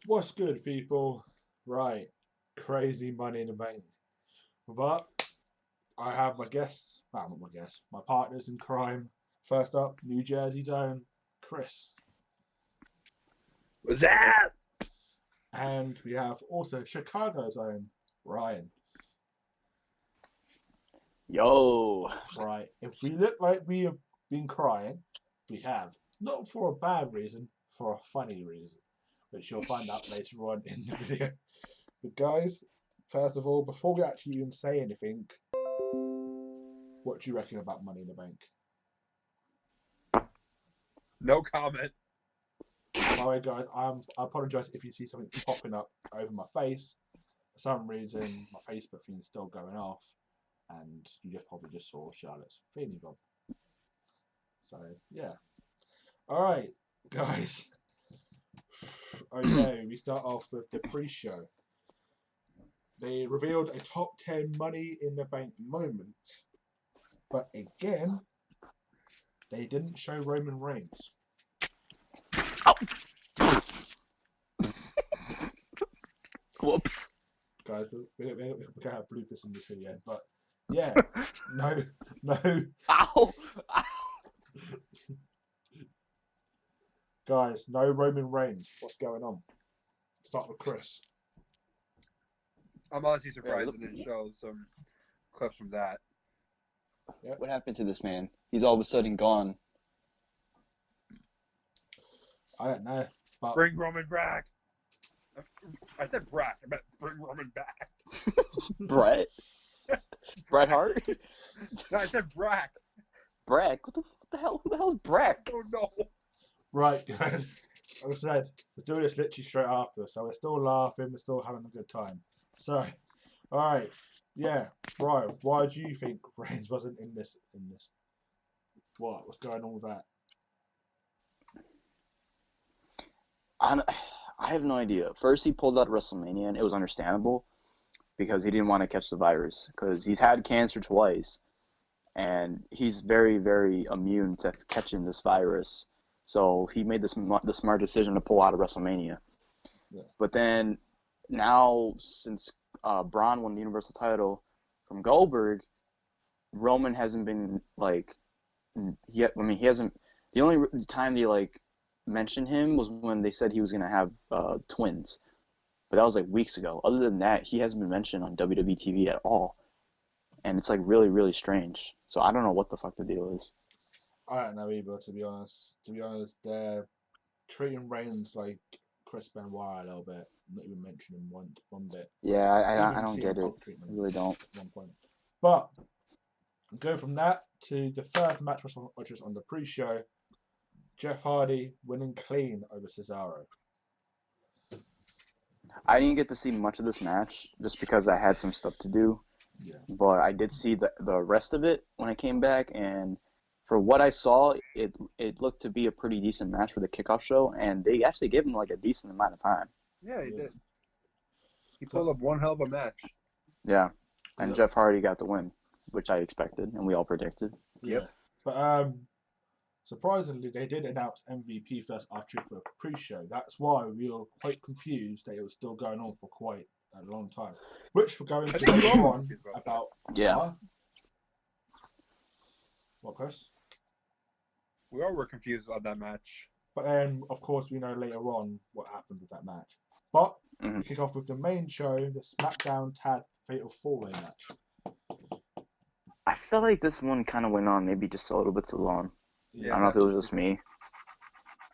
What's good, people? Right, crazy money in the bank. But I have my guests, well, not my guests, my partners in crime. First up, New Jersey's own Chris. What's that? And we have also Chicago's own Ryan. Yo, Right, if we look like we have been crying, we have. Not for a bad reason, for a funny reason, which you'll find out later on in the video. But guys, first of all, before we actually even say anything, what do you reckon about Money in the Bank? No comment. By the way, guys, I apologise if you see something popping up over my face. For some reason, my Facebook thing is still going off, and you probably just saw Charlotte's feeling bob. So yeah. All right, guys. Okay, we start off with the pre-show. They revealed a top 10 Money in the Bank moment, but again, they didn't show Roman Reigns. whoops. Guys, we're going to have bloopers in this video, but yeah, no. Ow! Ow. Guys, no Roman Reigns. What's going on? Start with Chris. I'm honestly surprised they didn't show some clips from that. Yep. What happened to this man? He's all of a sudden gone. I don't know, but Bring Roman back. I said Brack. I meant bring Roman back. Brett? Bret Hart? No, I said Brack. Brack? What the hell? Who the hell is Brack? Oh no. right, guys. Like I said, we're doing this literally straight after, so we're still laughing, we're still having a good time. So, all right, yeah, Brian, why do you think Reigns wasn't in this? What's going on with that? I have no idea. First, he pulled out WrestleMania, and it was understandable because he didn't want to catch the virus because he's had cancer twice, and he's very, very immune to catching this virus. So he made the smart decision to pull out of WrestleMania. Yeah. But then now, since Braun won the Universal title from Goldberg, Roman hasn't been like, he hasn't. The only time they mentioned him was when they said he was gonna have twins, but that was like weeks ago. Other than that, he hasn't been mentioned on WWE TV at all, and it's like really, really strange. So I don't know what the fuck the deal is. I don't know either, to be honest. They're treating Reigns like Chris Benoit a little bit, not even mentioning one bit. Yeah, I don't CM get it. Punk treatment I really don't. at one point. But go from that to the first match, which was on the pre-show. Jeff Hardy winning clean over Cesaro. I didn't get to see much of this match just because I had some stuff to do. Yeah. But I did see the rest of it when I came back, and for what I saw, it looked to be a pretty decent match for the kickoff show, and they actually gave him like a decent amount of time. Yeah, he did. He pulled up one hell of a match. Yeah, and Yeah. Jeff Hardy got the win, which I expected and we all predicted. Yep. But surprisingly, they did announce MVP first Archer for pre-show. That's why we were quite confused that it was still going on for quite a long time. Which we're going to go on about. Yeah. Huh? What, Chris? We all were confused on that match. But then, of course, we know later on what happened with that match. But we kick off with the main show, the SmackDown Tag Fatal 4-Way match. I feel like this one kind of went on maybe just a little bit too long. Yeah, I don't know if it was just me.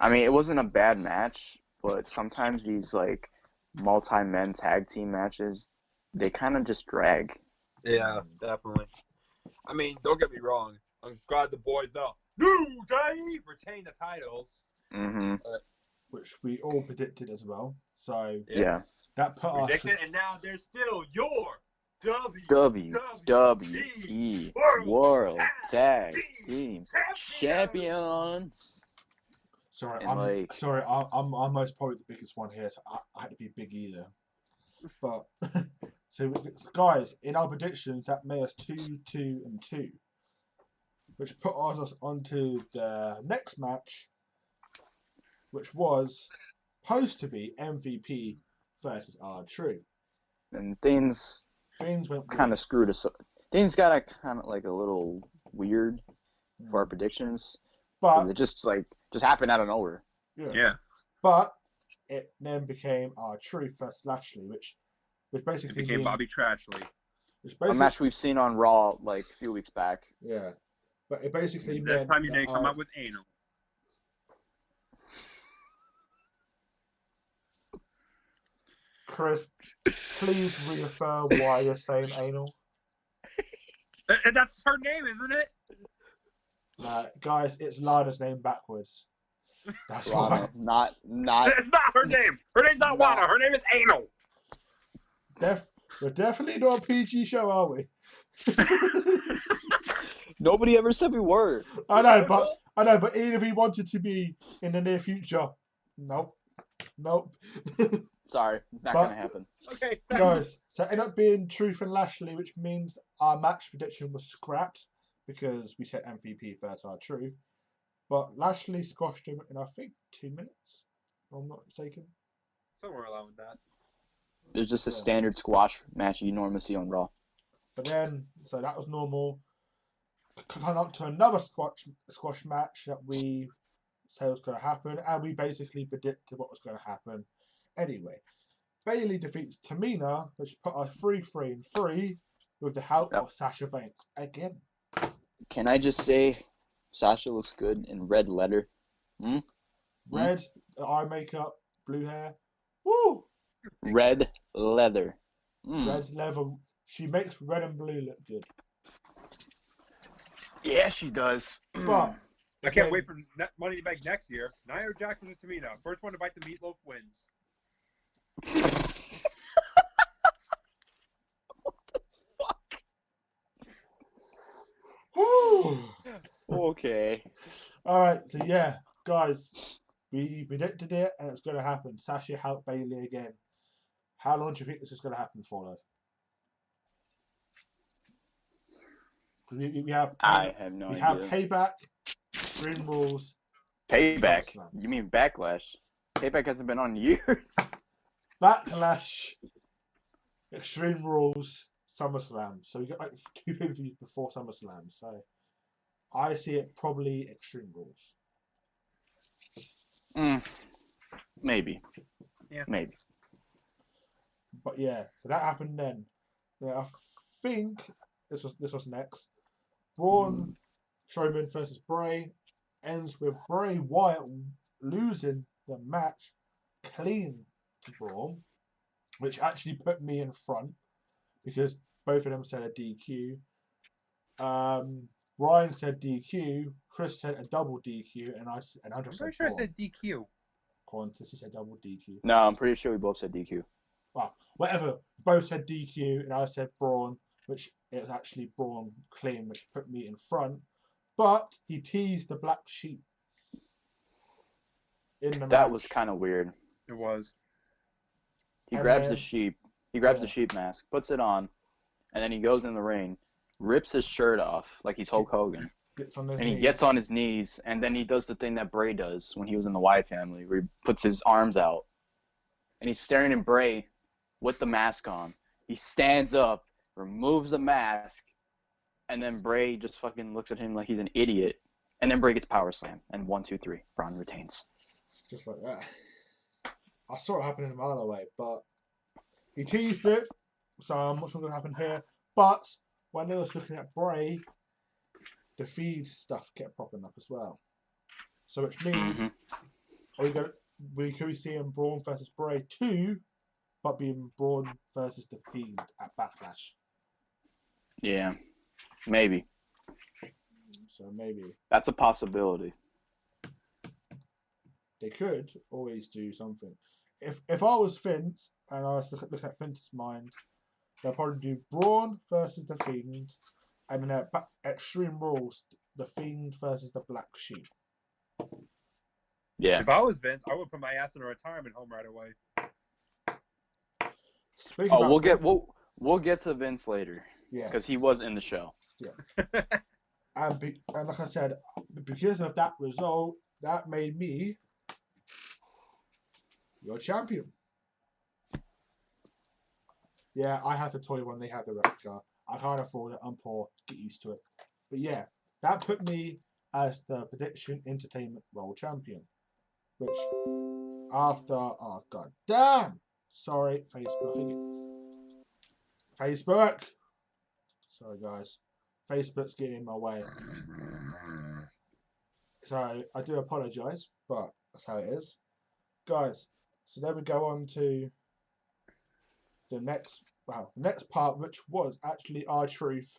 I mean, it wasn't a bad match, but sometimes these like multi-men tag team matches, they kind of just drag. Yeah, definitely. I mean, don't get me wrong. I'm glad the boys though. New Day retain the titles. Mm-hmm. Which we all predicted as well. So Yeah. that put us. Predicted, and now they're still your WWE World Tag Team Champions. Sorry, And I'm almost probably the biggest one here, so I had to be big either. But so guys, in our predictions, that made us 2-2-2, which put us onto the next match, which was supposed to be MVP versus R-Truth. And things Things went kind weird. of screwed us up. Things got kind of like a little weird for our predictions. 'Cause But it just happened out of nowhere. Yeah. But it then became R-Truth versus Lashley, which It basically became mean, Bobby Trashley. which A basically, match we've seen on Raw like a few weeks back. yeah. But it basically This meant time you that didn't come out with anal. Chris, please reaffirm why you're saying anal. And that's her name, isn't it? Guys, it's Lana's name backwards. That's why. Lana, not It's not her name. Her name's not Not- Lana. Her name is Anal. We're definitely not a PG show, are we? Nobody ever said we were. I know, but even if we wanted to be in the near future, nope. Sorry, not But- gonna happen. Okay. Guys, so it ended up being Truth and Lashley, which means our match prediction was scrapped because we said MVP versus R-Truth. But Lashley squashed him in, I think, 2 minutes, if I'm not mistaken. Somewhere along with that. It's just a Yeah. standard squash match you normally see on Raw. But then, so that was normal. Come up to another squash match that we said was going to happen, and we basically predicted what was going to happen. Anyway, Bayley defeats Tamina, which put us 3-3-3 with the help Yep. of Sasha Banks again. Can I just say, Sasha looks good in red leather. Red eye makeup, blue hair. Woo! Red leather. Red leather. She makes red and blue look good. Yeah, she does. But I can't again, wait for Money Bank next year. Nia Jax versus Tamina. First one to bite the meatloaf wins. Woo! Okay. All right, so yeah, guys, we predicted it, and it's going to happen. Sasha helped Bayley again. How long do you think this is going to happen for, though? 'Cause we have I have no we idea. have Payback, Extreme Rules, Payback. SummerSlam. You mean Backlash? Payback hasn't been on years. Backlash, Extreme Rules, SummerSlam. So we got like 2 pay-per-views before SummerSlam. So I see it probably Extreme Rules. Maybe. Yeah. Maybe. But yeah, so that happened then. Yeah, I think this was next. Braun Strowman versus Bray ends with Bray Wyatt losing the match clean to Braun, which actually put me in front because both of them said a DQ. Ryan said DQ, Chris said a double DQ, and I I'm just pretty said sure I Braun. said DQ. Qantas said double DQ. No, I'm pretty sure we both said DQ. Well, whatever. Both said DQ, and I said Braun, which it was actually Braun clean, which put me in front. But he teased the black sheep in the match. That was kind of weird. It was. He And grabs the then- sheep. He grabs Yeah. the sheep mask, puts it on, and then he goes in the ring, rips his shirt off like he's Hulk Hogan, gets on his and he knees. gets on his knees, and then he does the thing that Bray does when he was in the Wyatt family, where he puts his arms out, and he's staring at Bray with the mask on. He stands up, removes the mask, and then Bray just fucking looks at him like he's an idiot, and then Bray gets power slam, and 1, 2, 3, Braun retains. Just like that. I saw it happening a mile away, but he teased it, so I'm not sure what's going to happen here. But when they was looking at Bray, the feed stuff kept popping up as well. So which means could we see him Braun versus Bray 2, but being Braun versus the Fiend at Backlash. Yeah, maybe. So maybe That's a possibility. they could always do something. If I was Vince and I was looking at Vince's mind, they'll probably do Braun versus the Fiend, and then at Extreme Rules, the Fiend versus the Black Sheep. Yeah. If I was Vince, I would put my ass in a retirement home right away. Speaking Oh, about we'll get to Vince later yeah, because he was in the show. and like I said, because of that result, that made me you're champion. Yeah, I have the toy when they have the replica. I can't afford it. I'm poor. Get used to it. But yeah, that put me as the Prediction Entertainment World Champion. Which, after... Oh, god damn! Sorry, Facebook again. Facebook! Sorry, guys. Facebook's getting in my way. So, I do apologise, but that's how it is. Guys, so then we go on to the next part, which was actually R-Truth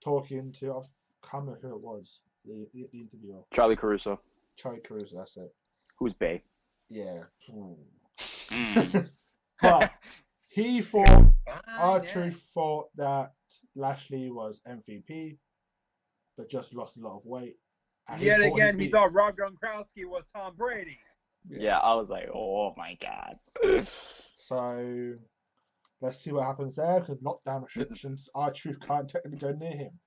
talking to, I can't remember who it was, the interviewer. Charlie Caruso. Charlie Caruso, that's it. Who's Bay? Yeah. Mm. But he thought, R-Truth thought that Lashley was MVP, but just lost a lot of weight. And Yet again, he beat... thought Rob Gronkowski was Tom Brady. Yeah, I was like, oh my god. So, let's see what happens there, because lockdown restrictions, R-Truth can't technically go near him.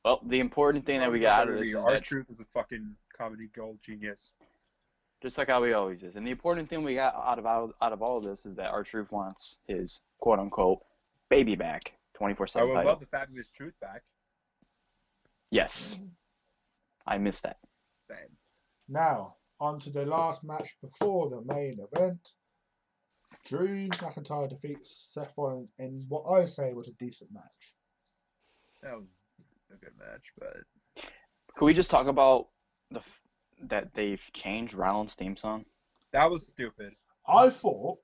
Well, the important thing that we got out of this is that R-Truth is a fucking comedy gold genius. just like how he always is. And the important thing we got out of all of this is that R-Truth wants his quote unquote baby back, 24/7 I would title. love the fact of his truth back. Yes, I missed that. Same. Now, on to the last match before the main event. Drew McIntyre defeats Seth Rollins in what I say was a decent match. That was a good match, but Could we just talk about that they've changed Rollins' theme song? that was stupid. I thought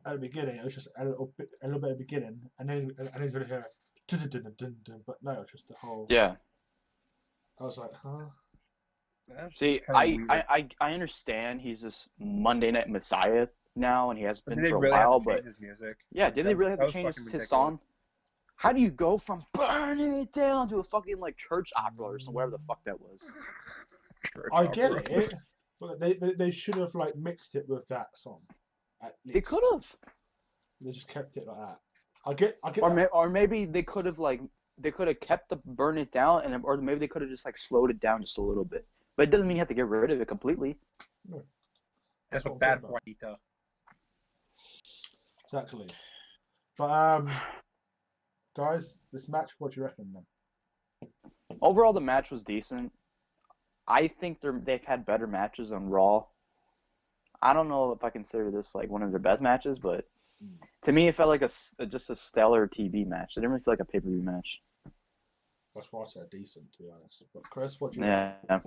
at the beginning it was just a little bit of beginning, and then you're gonna hear dun, dun, dun, dun, dun, but no, it's just the whole. Yeah. I was like, huh? See, I understand he's this Monday Night Messiah now, and he has been for a while, but his music? yeah, did they really have to change his song? How do you go from burn it down to a fucking like church opera or something, whatever the fuck that was? I get it, but they should have like mixed it with that song. At least. They could have. They just kept it like that. I get. Or maybe they could have kept the burn it down, or maybe they could have just like slowed it down just a little bit. But it doesn't mean you have to get rid of it completely. No. That's a bad Juanita. Exactly. But guys, this match, what do you reckon then? Overall, the match was decent. I think they've had better matches on Raw. I don't know if I consider this like one of their best matches, but to me, it felt like just a stellar TV match. It didn't really feel like a pay-per-view match. That's why I said decent, to be honest. But Chris, what do you reckon? Yeah.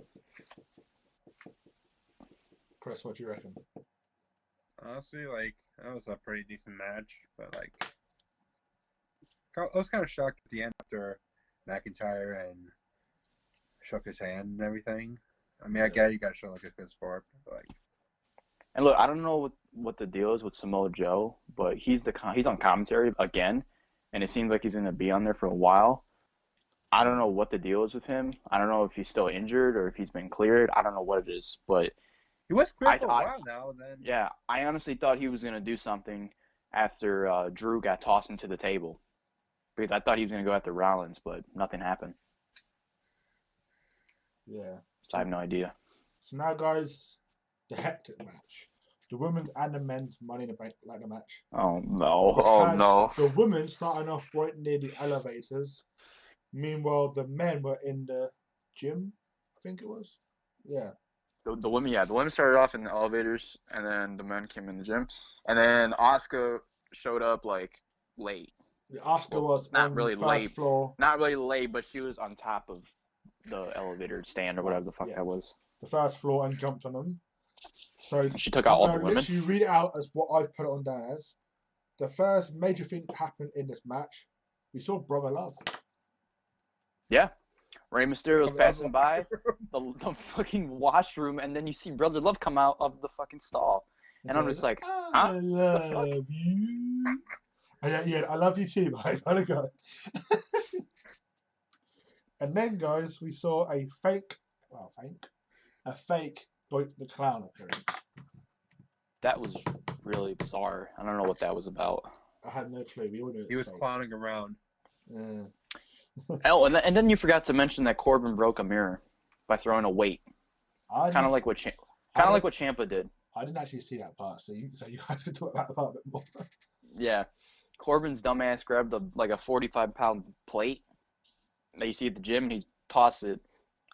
Chris, what do you reckon? Honestly, like, that was a pretty decent match, but like, I was kind of shocked at the end after McIntyre and shook his hand and everything. I mean, I get you got to show like a good sport, but like. And look, I don't know what the deal is with Samoa Joe, but he's on commentary again, and it seems like he's going to be on there for a while. I don't know what the deal is with him. I don't know if he's still injured or if he's been cleared. I don't know what it is, but he was cleared for a while now. And then yeah, I honestly thought he was going to do something after Drew got tossed into the table, because I thought he was going to go after Rollins, but nothing happened. Yeah. So I have no idea. So now, guys, the hectic match. The women's and the men's Money in the Bank ladder match. Oh, no. Oh, no. The women starting off right near the elevators. Meanwhile, the men were in the gym, I think it was. Yeah. The women started off in the elevators, and then the men came in the gym. And then Asuka showed up, like, late. Yeah, Asuka was not on really the first floor. Not really late, but she was on top of the elevator stand or whatever the fuck that was. The first floor and jumped on them. So she took out all the women. Literally read it out as what I've put it on down as. The first major thing that happened in this match, we saw Brother Love. Yeah. Rey Mysterio was passing by the fucking washroom, and then you see Brother Love come out of the fucking stall. And I'm just like, huh? I love you. Yeah, I love you too, mate. Gotta go. And then, guys, we saw a fake Doink the Clown appearance. That was really bizarre. I don't know what that was about. I had no clue. We all knew he was clowning around. Yeah. Oh, and then you forgot to mention that Corbin broke a mirror by throwing a weight. Kind of like what Ciampa did. I didn't actually see that part, so you guys can talk about that part a bit more. Yeah. Corbin's dumbass grabbed a 45-pound plate that you see at the gym, and he tossed it.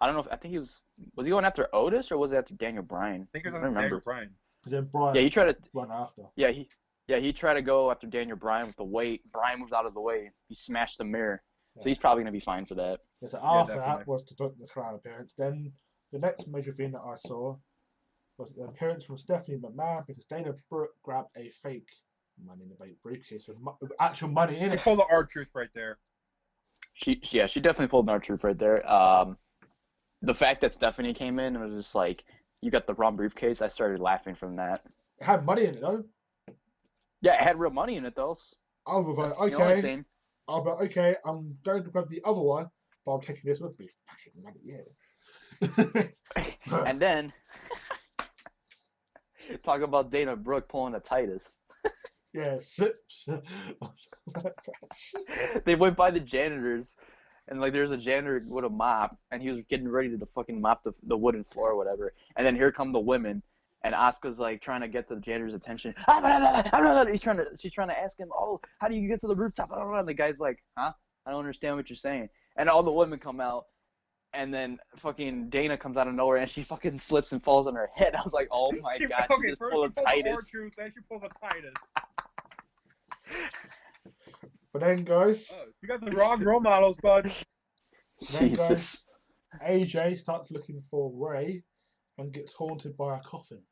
I don't know I think he was he going after Otis or was it after Daniel Bryan? I think it was I don't Daniel remember. Bryan. Because then Brian Yeah, he tried to. run after. He tried to go after Daniel Bryan with the weight. Bryan moved out of the way. He smashed the mirror, Yeah. so he's probably gonna be fine for that. Yeah, so after definitely. that was the Crown appearance. Then the next major thing that I saw was the appearance from Stephanie McMahon because Dana Brooke grabbed a fake Money in the Bank briefcase with actual money in She it. pulled the R-Truth right there. She definitely pulled an R-Truth right there. The fact that Stephanie came in and was just like, "You got the wrong briefcase," I started laughing from that. It had money in it though. Yeah, it had real money in it though. I was like, That's the only okay. thing. I was like, okay, I'm going to grab the other one, but I'm taking this with me. Fucking money, yeah. And then talk about Dana Brooke pulling a Titus. Yeah, slips. They went by the janitors, and like there's a janitor with a mop, and he was getting ready to fucking mop the wooden floor or whatever. And then here come the women, and Asuka's like trying to get the janitor's attention. She's trying to ask him, "Oh, how do you get to the rooftop?" And the guy's like, "Huh? I don't understand what you're saying." And all the women come out, and then fucking Dana comes out of nowhere, and she fucking slips and falls on her head. I was like, "Oh my god!" She just pulled a Titus. The then she pulled a Titus. But then, guys, You got the wrong role models, bud. Jesus. AJ starts looking for Ray and gets haunted by a coffin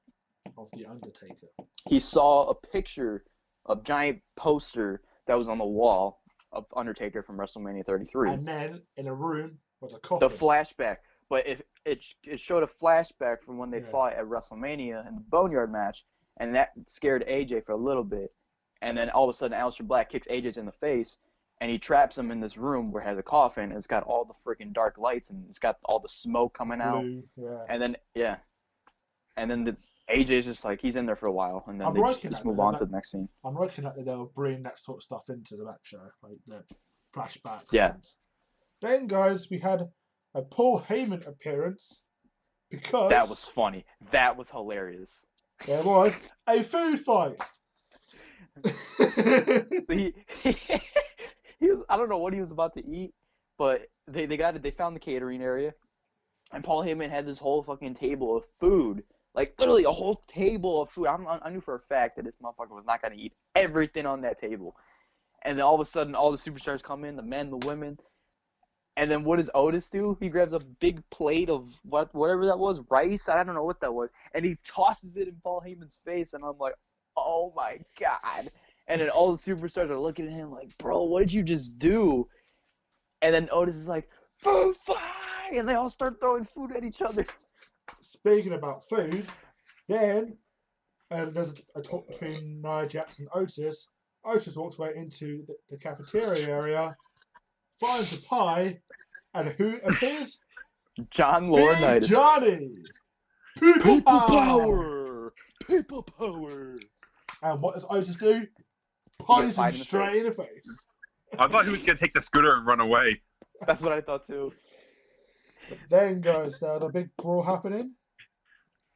of the Undertaker. He saw a picture, a giant poster that was on the wall of Undertaker from WrestleMania 33. And then in a room was a coffin. The flashback, but it showed a flashback from when they Yeah. fought at WrestleMania in the Boneyard match, and that scared AJ for a little bit. And then all of a sudden, Aleister Black kicks AJ in the face, and he traps him in this room where it has a coffin, and it's got all the freaking dark lights, and it's got all the smoke coming out. Blue, yeah. And then, the AJ's just like, he's in there for a while, and then I'm they liking just that, move though. on to the next scene. I'm looking at that they'll bring that sort of stuff into the match show, like the flashback. Yeah. Then, guys, we had a Paul Heyman appearance because That was funny. That was hilarious. there was a food fight. he was, I don't know what he was about to eat, but they found the catering area, and Paul Heyman had this whole fucking table of food, like literally a whole table of food. I knew for a fact that this motherfucker was not gonna eat everything on that table. And then all of a sudden, all the superstars come in, the men, the women, and then what does Otis do? He grabs a big plate of whatever that was, rice. I don't know what that was, and he tosses it in Paul Heyman's face, and I'm like, oh my god. And then all the superstars are looking at him like, bro, what did you just do? And then Otis is like, food fight! And they all start throwing food at each other. Speaking about food, then there's a talk between Nia Jax and Otis. Otis walks away into the cafeteria area, finds a pie, and who appears? John Big Laurinaitis. Johnny! People power! People power! And what does Otis do? Pies him fight in the straight face. in the face. I thought he was gonna take the scooter and run away. That's what I thought too. Then goes the big brawl happening,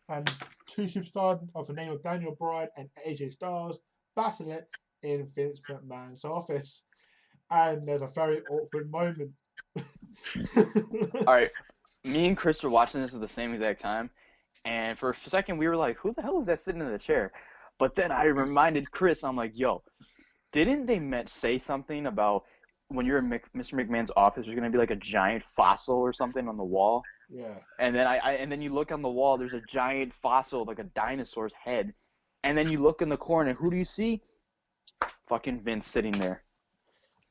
and two superstars of the name of Daniel Bryan and AJ Styles battle it in Vince McMahon's office, and there's a very awkward moment. Alright, me and Chris were watching this at the same exact time, and for a second we were like, who the hell is that sitting in the chair? But then I reminded Chris, I'm like, yo, didn't they say something about when you're in Mr. McMahon's office, there's going to be like a giant fossil or something on the wall? Yeah. And then and then you look on the wall, there's a giant fossil, like a dinosaur's head. And then you look in the corner, who do you see? Fucking Vince sitting there.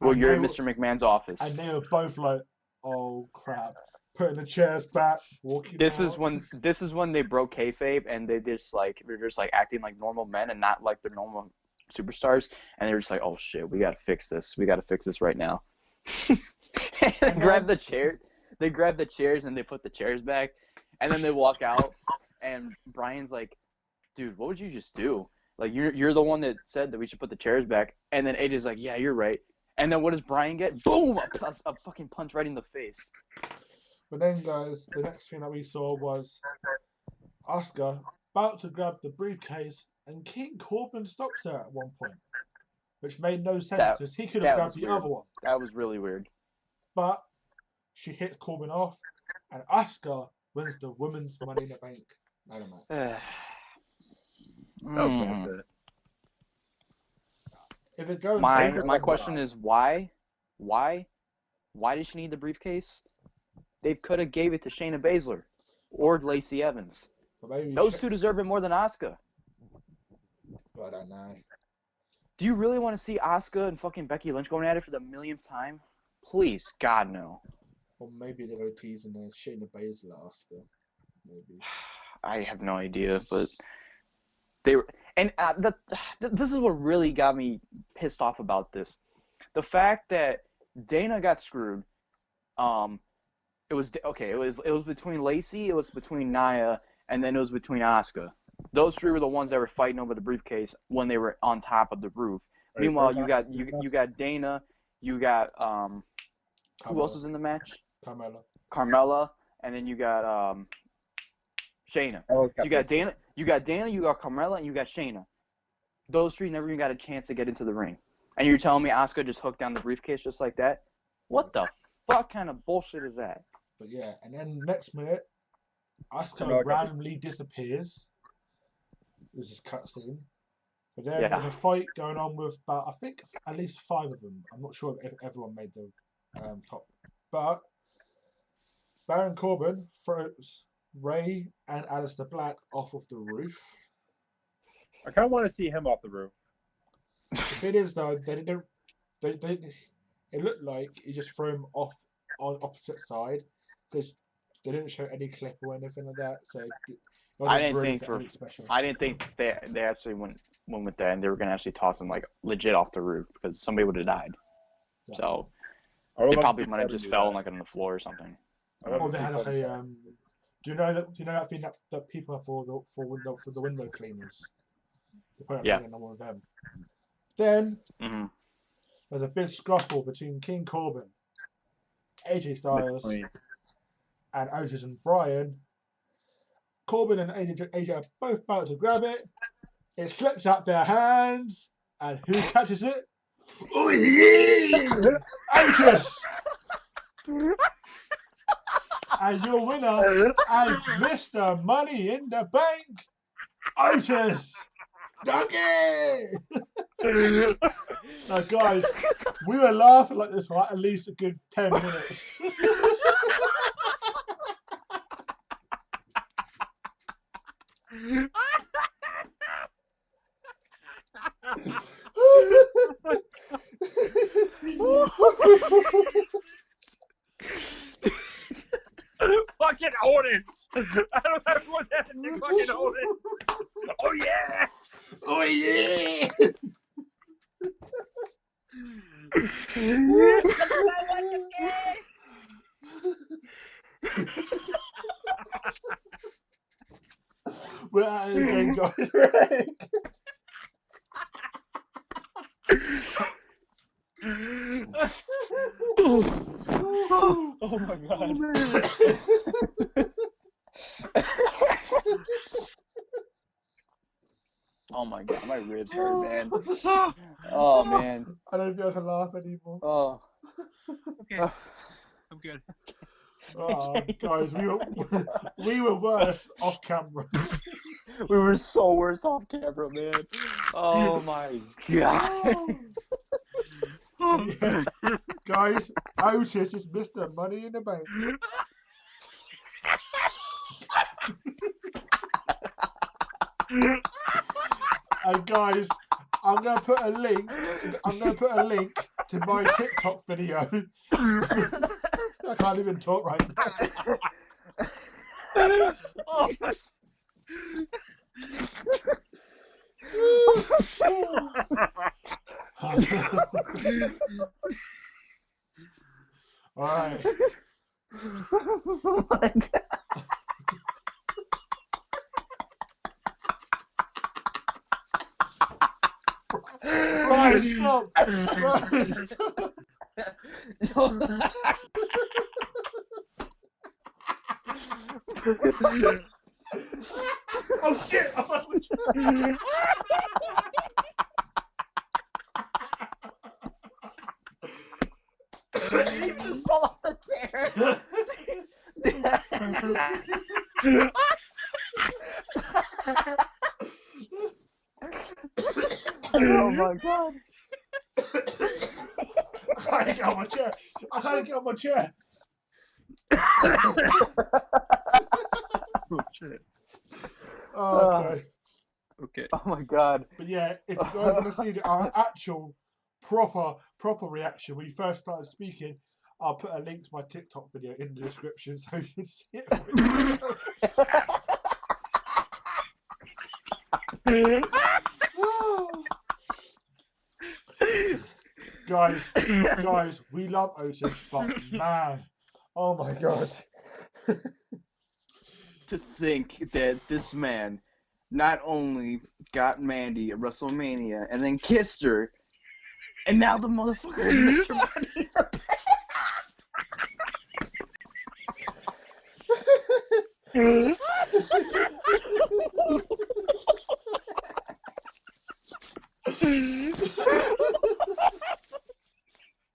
Well, And you're they in were- Mr. McMahon's office. And they were both like, "Oh crap!" Putting the chairs back, walking. This out. is when they broke kayfabe, and they're just like acting like normal men and not like the normal superstars. And they're just like, oh shit, we gotta fix this. We gotta fix this right now. And they grab the chair. They grab the chairs and they put the chairs back, and then they walk out. And Brian's like, dude, what would you just do? Like you're the one that said that we should put the chairs back. And then AJ's like, yeah, you're right. And then what does Brian get? Boom! A fucking punch right in the face. But then, guys, the next thing that we saw was Asuka about to grab the briefcase, and King Corbin stops her at one point, which made no sense because he could have that grabbed was the weird. other one. That was really weird. But she hits Corbin off, and Asuka wins the Women's Money in the Bank ladder match. That was bullshit. If it goes, My question is why? Why did she need the briefcase? They could have gave it to Shayna Baszler or Lacey Evans. Those two deserve it more than Asuka. I don't know. Do you really want to see Asuka and fucking Becky Lynch going at it for the millionth time? Please, God, no. Or maybe they're teasing Shayna Baszler Asuka. Maybe. I have no idea, but they were, and this is what really got me pissed off about this. The fact that Dana got screwed. It was between Lacey, it was between Nia, and then it was between Asuka. Those three were the ones that were fighting over the briefcase when they were on top of the roof. Meanwhile, you got Dana, you got who else was in the match? Carmella, and then you got Shayna. So you got Dana, you got Carmella, and you got Shayna. Those three never even got a chance to get into the ring. And you're telling me Asuka just hooked down the briefcase just like that? What the fuck kind of bullshit is that? But yeah, and then next minute, Asuka randomly disappears. There's this cutscene. But then there's a fight going on with about, I think, at least 5 of them. I'm not sure if everyone made the top. But Baron Corbin throws Ray and Aleister Black off of the roof. I kind of want to see him off the roof. The thing is, though, it looked like he just threw him off on opposite side because they didn't show any clip or anything like that. So I didn't think they actually went with that, and they were gonna actually toss him like legit off the roof because somebody would have died. Yeah. So they probably might have just fell like on the floor or something. Oh, they had like a do you know that thing that people have for the window cleaners? They put up on one of them. Then there's a big scuffle between King Corbin, AJ Styles, and Otis and Bryan. Corbin and AJ are both about to grab it. It slips out their hands, and who catches it? Oh yeah! Otis! And your winner and Mr. Money in the Bank, Otis! Donkey! Now, guys, we were laughing like this for at least a good 10 minutes. Fucking Otis! I don't know what that is. Fucking Otis! Oh yeah! Oh yeah! We're at it again, guys. Oh my god. Oh my god, my ribs hurt, man. Oh man. I don't feel I can laugh anymore. Oh. Okay. I'm good. Oh, guys, we were worse off camera. We were so worse off camera, man. Oh my god. Yeah. Guys, Otis is Mr. Money in the Bank. And guys, I'm gonna put a link to my TikTok video. I can't even talk right now. Oh. All right. Oh my god. Right, stop. Right, stop. Oh shit! I thought it You just fall off the chair. Oh my god. I can't get out my chair. I can't get out my chair. Oh shit. Oh, okay. Okay. Oh my god. But yeah, if you guys want to see our actual proper reaction when you first started speaking, I'll put a link to my TikTok video in the description so you can see it for yourself. Guys, we love Otis, but man, oh my god. To think that this man not only got Mandy at WrestleMania and then kissed her, and now the motherfucker is Mr. Money in the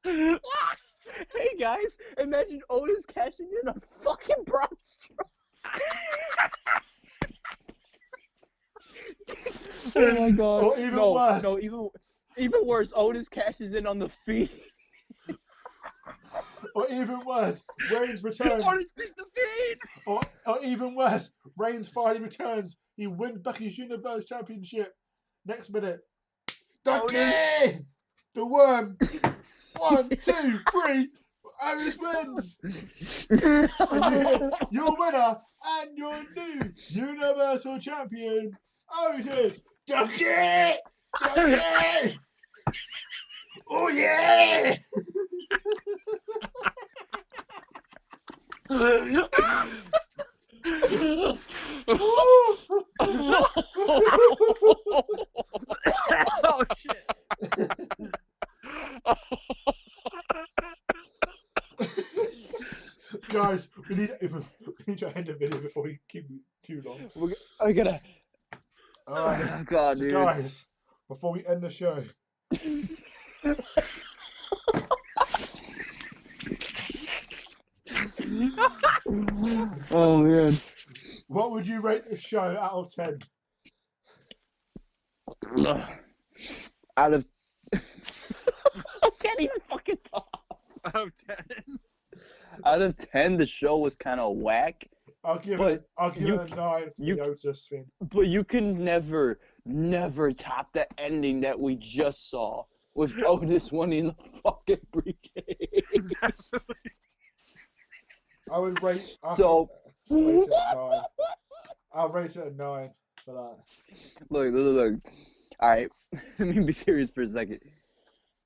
Hey guys, imagine Otis cashing in on fucking Braun Strowman. Oh my god. Or even worse. No, even worse, Otis cashes in on the fee. Or even worse, Reigns returns. Or even worse, Reigns finally returns. He wins Becky's Universe Championship. Next minute, Ducky! The worm. 1, 2, 3. Otis wins. And you hear your winner and your new Universal Champion, Otis. Ducky! Ducky! Oh yeah! Oh shit. Guys, we need to end the video before we keep it too long. I gotta. Alright, Oh god, so dude. guys, before we end the show, Oh man. what would you rate the show out of 10? Out of I can't even fucking talk. Out of 10. Out of 10, the show was kind of whack, I'll give But it a 9 for you- the Otis thing. but you can never top the ending that we just saw with Otis winning the fucking briefcase. I would rate. So- rate it a 9. I'll rate it a 9 for that. Look. All right, let me be serious for a second.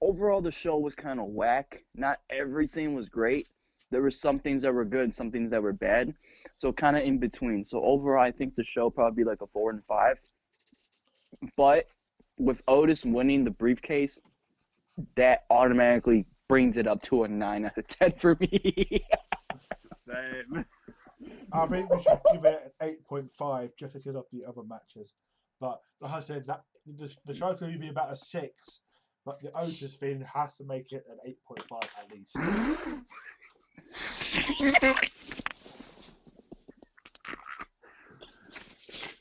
Overall, the show was kind of whack. Not everything was great. There were some things that were good, some things that were bad. So kind of in between. So overall, I think the show probably be like a 4 and 5. But with Otis winning the briefcase, that automatically brings it up to a 9 out of 10 for me. Same. I think we should give it an 8.5 just because of the other matches. But like I said, that the show's going to be about a 6. But the Otis thing has to make it an 8.5 at least.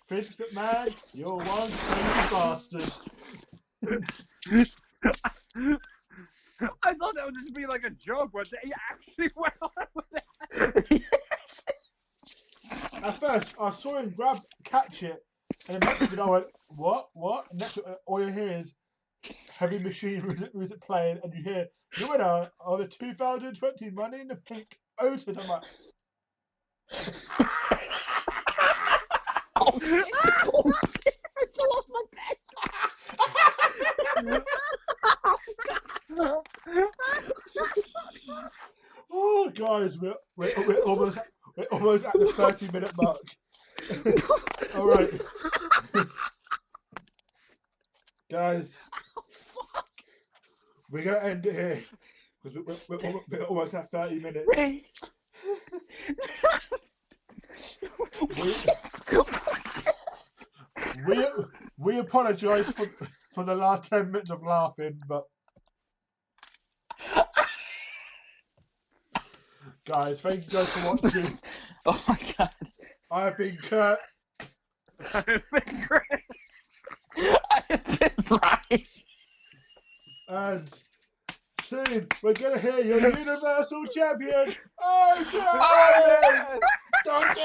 Vince McMahon, you're one crazy bastard. I thought that would just be like a joke, but they actually went on with it. At first, I saw him catch it, and the next minute I went, what? And next minute, all you hear is heavy machine music playing, and you hear the winner of the 2020 Money in the Pink Otis. I'm like, Oh shit! Oh shit! I fell off my bed. oh guys, we're almost at the 30-minute mark. All right, guys, we're gonna end it here because we're almost at 30 minutes. we apologise for the last 10 minutes of laughing, but guys, thank you guys for watching. Oh my god. I have been Kurt. I have been Brian. And soon we're gonna hear your Universal Champion, OTIS! Oh, yes. Donkey!